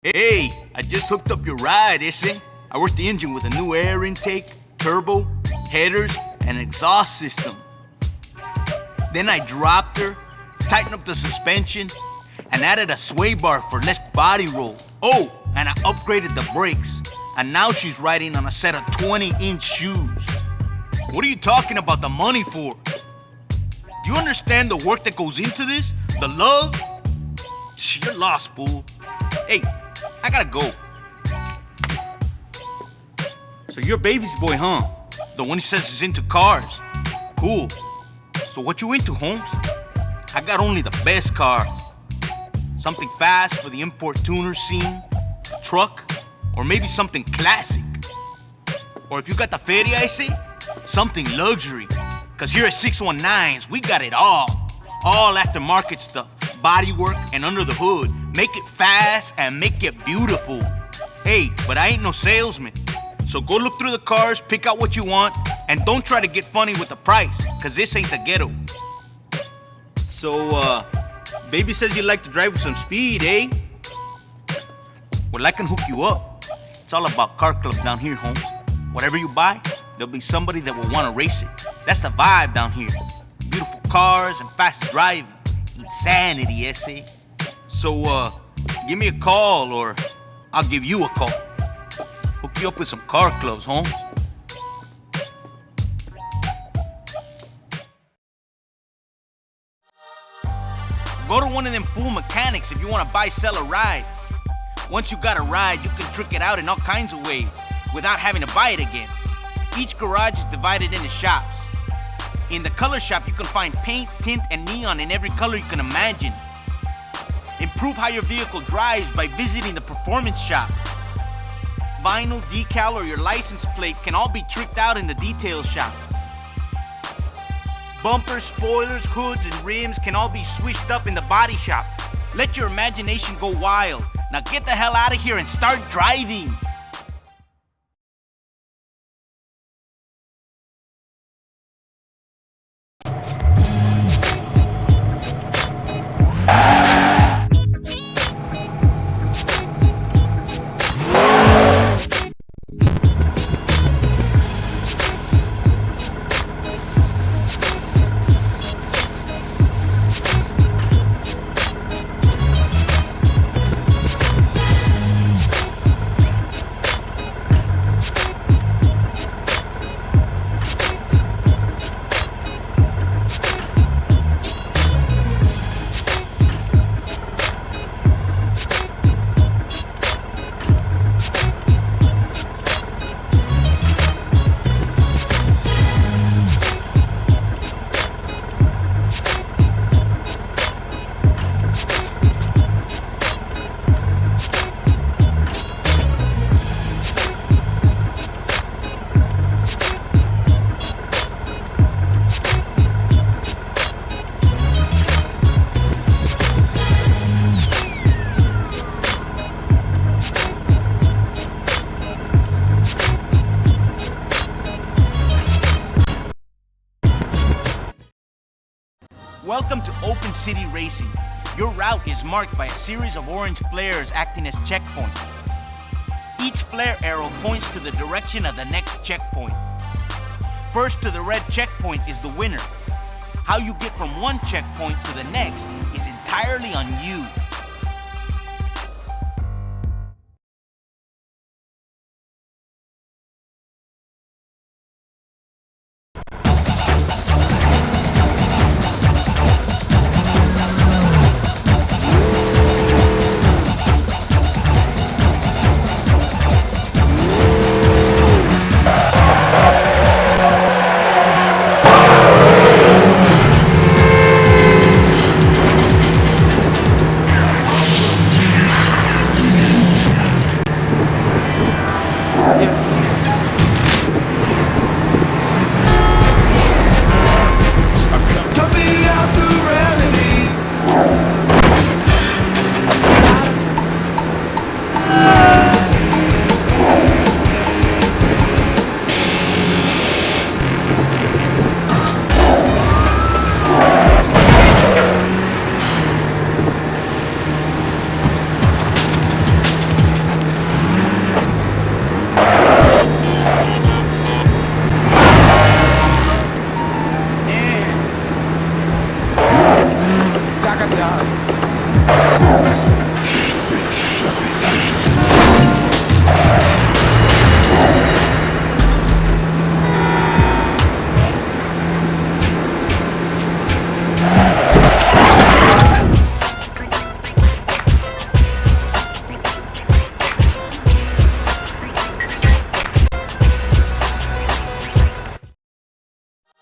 Hey, I just hooked up your ride, ese. I worked the engine with a new air intake, turbo, headers, and exhaust system. Then I dropped her, tightened up the suspension, and added a sway bar for less body roll. Oh, and I upgraded the brakes. And now she's riding on a set of 20-inch shoes. What are you talking about the money for? Do you understand the work that goes into this? The love? You're lost, fool. Hey, I gotta go. So you're baby's boy, huh? The one he says is into cars. Cool. So what you into, Holmes? I got only the best cars. Something fast for the import tuner scene, a truck, or maybe something classic. Or if you got the feria, I say, something luxury. Cause here at 619s, we got it all. All aftermarket stuff, bodywork, and under the hood. Make it fast and make it beautiful. Hey, but I ain't no salesman. So go look through the cars, pick out what you want, and don't try to get funny with the price, cause this ain't the ghetto. So, baby says you like to drive with some speed, eh? Well, I can hook you up. It's all about car club down here, Holmes. Whatever you buy, there'll be somebody that will want to race it. That's the vibe down here. Beautiful cars and fast driving. Insanity, ese. So, give me a call or I'll give you a call. Hook you up with some car clubs, Holmes. Go to one of them fool mechanics if you want to buy, sell, or ride. Once you got a ride, you can trick it out in all kinds of ways without having to buy it again. Each garage is divided into shops. In the color shop, you can find paint, tint, and neon in every color you can imagine. Improve how your vehicle drives by visiting the performance shop. Vinyl, decal, or your license plate can all be tricked out in the detail shop. Bumpers, spoilers, hoods, and rims can all be swished up in the body shop. Let your imagination go wild. Now get the hell out of here and start driving. Welcome to Open City Racing. Your route is marked by a series of orange flares acting as checkpoints. Each flare arrow points to the direction of the next checkpoint. First to the red checkpoint is the winner. How you get from one checkpoint to the next is entirely on you.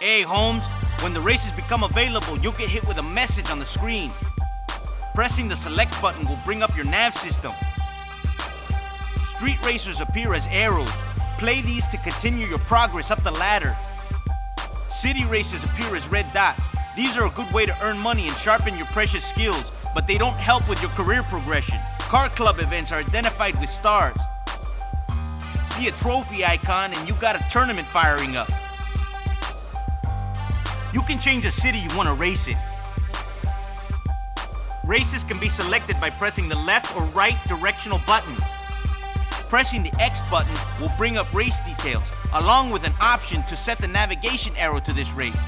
Hey, Holmes, when the races become available, you'll get hit with a message on the screen. Pressing the select button will bring up your nav system. Street racers appear as arrows. Play these to continue your progress up the ladder. City races appear as red dots. These are a good way to earn money and sharpen your precious skills, but they don't help with your career progression. Car club events are identified with stars. See a trophy icon and you got a tournament firing up. You can change a city you want to race in. Races can be selected by pressing the left or right directional buttons. Pressing the X button will bring up race details, along with an option to set the navigation arrow to this race.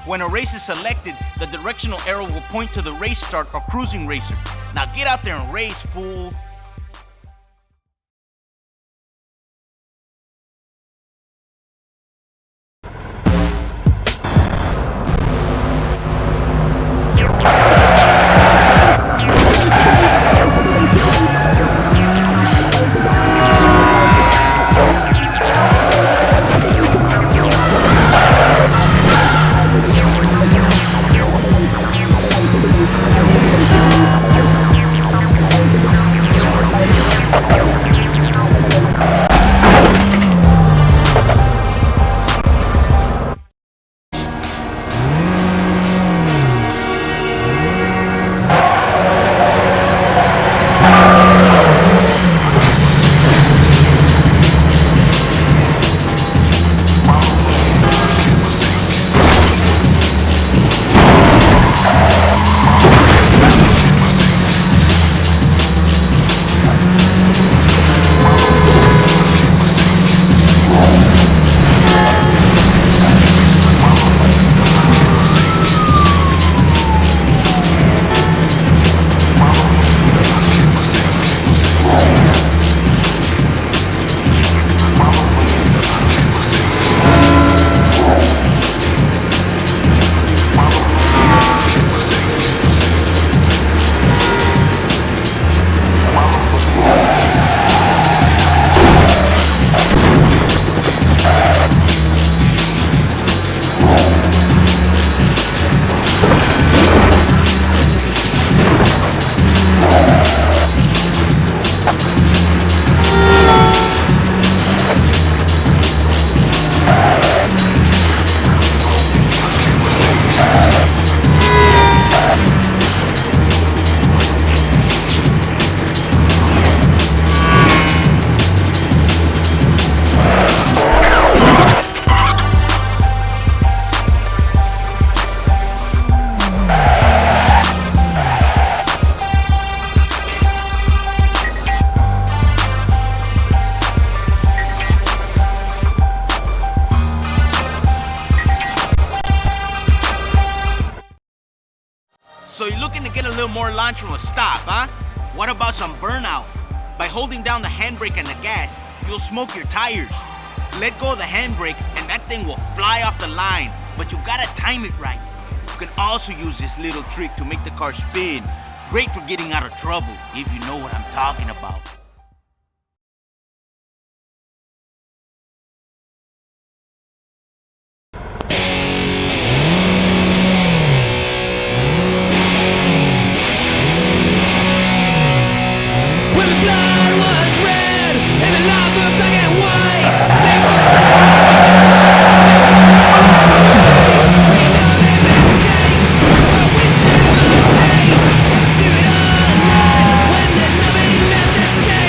When a race is selected, the directional arrow will point to the race start or cruising racer. Now get out there and race, fool! So you're looking to get a little more launch from a stop, huh? What about some burnout? By holding down the handbrake and the gas, you'll smoke your tires. Let go of the handbrake and that thing will fly off the line, but you gotta time it right. You can also use this little trick to make the car spin. Great for getting out of trouble, if you know what I'm talking about. Stay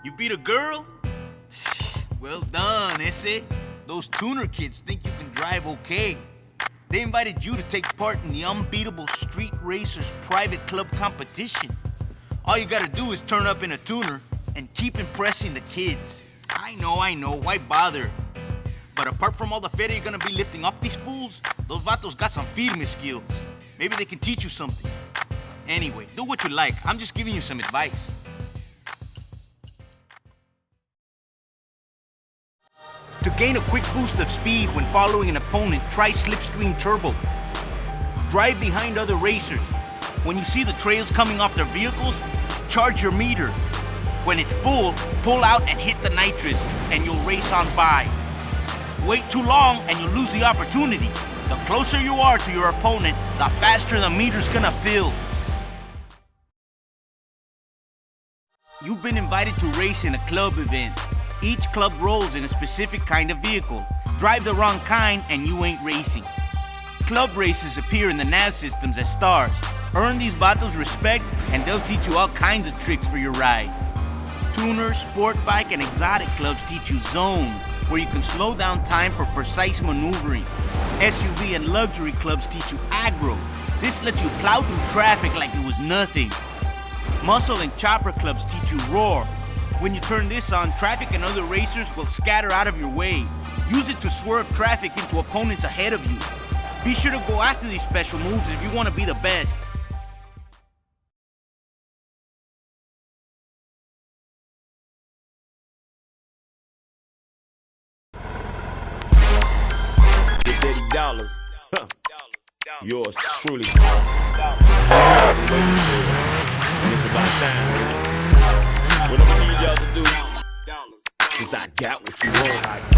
You beat a girl? Well done, ese. Those tuner kids think you can drive okay. They invited you to take part in the Unbeatable Street Racers private club competition. All you gotta do is turn up in a tuner and keep impressing the kids. I know, why bother? But apart from all the feria you're gonna be lifting off these fools, those vatos got some firme skills. Maybe they can teach you something. Anyway, do what you like. I'm just giving you some advice. To gain a quick boost of speed when following an opponent, try Slipstream Turbo. Drive behind other racers. When you see the trails coming off their vehicles, charge your meter. When it's full, pull out and hit the nitrous, and you'll race on by. Wait too long and you'll lose the opportunity. The closer you are to your opponent, the faster the meter's gonna fill. You've been invited to race in a club event. Each club rolls in a specific kind of vehicle. Drive the wrong kind and you ain't racing. Club races appear in the nav systems as stars. Earn these vatos respect and they'll teach you all kinds of tricks for your rides. Tuner, sport bike, and exotic clubs teach you zone, where you can slow down time for precise maneuvering. SUV and luxury clubs teach you aggro. This lets you plow through traffic like it was nothing. Muscle and chopper clubs teach you roar. When you turn this on, traffic and other racers will scatter out of your way. Use it to swerve traffic into opponents ahead of you. Be sure to go after these special moves if you want to be the best. $80. Yours truly. It's about time. What I need y'all to do is I got what you want.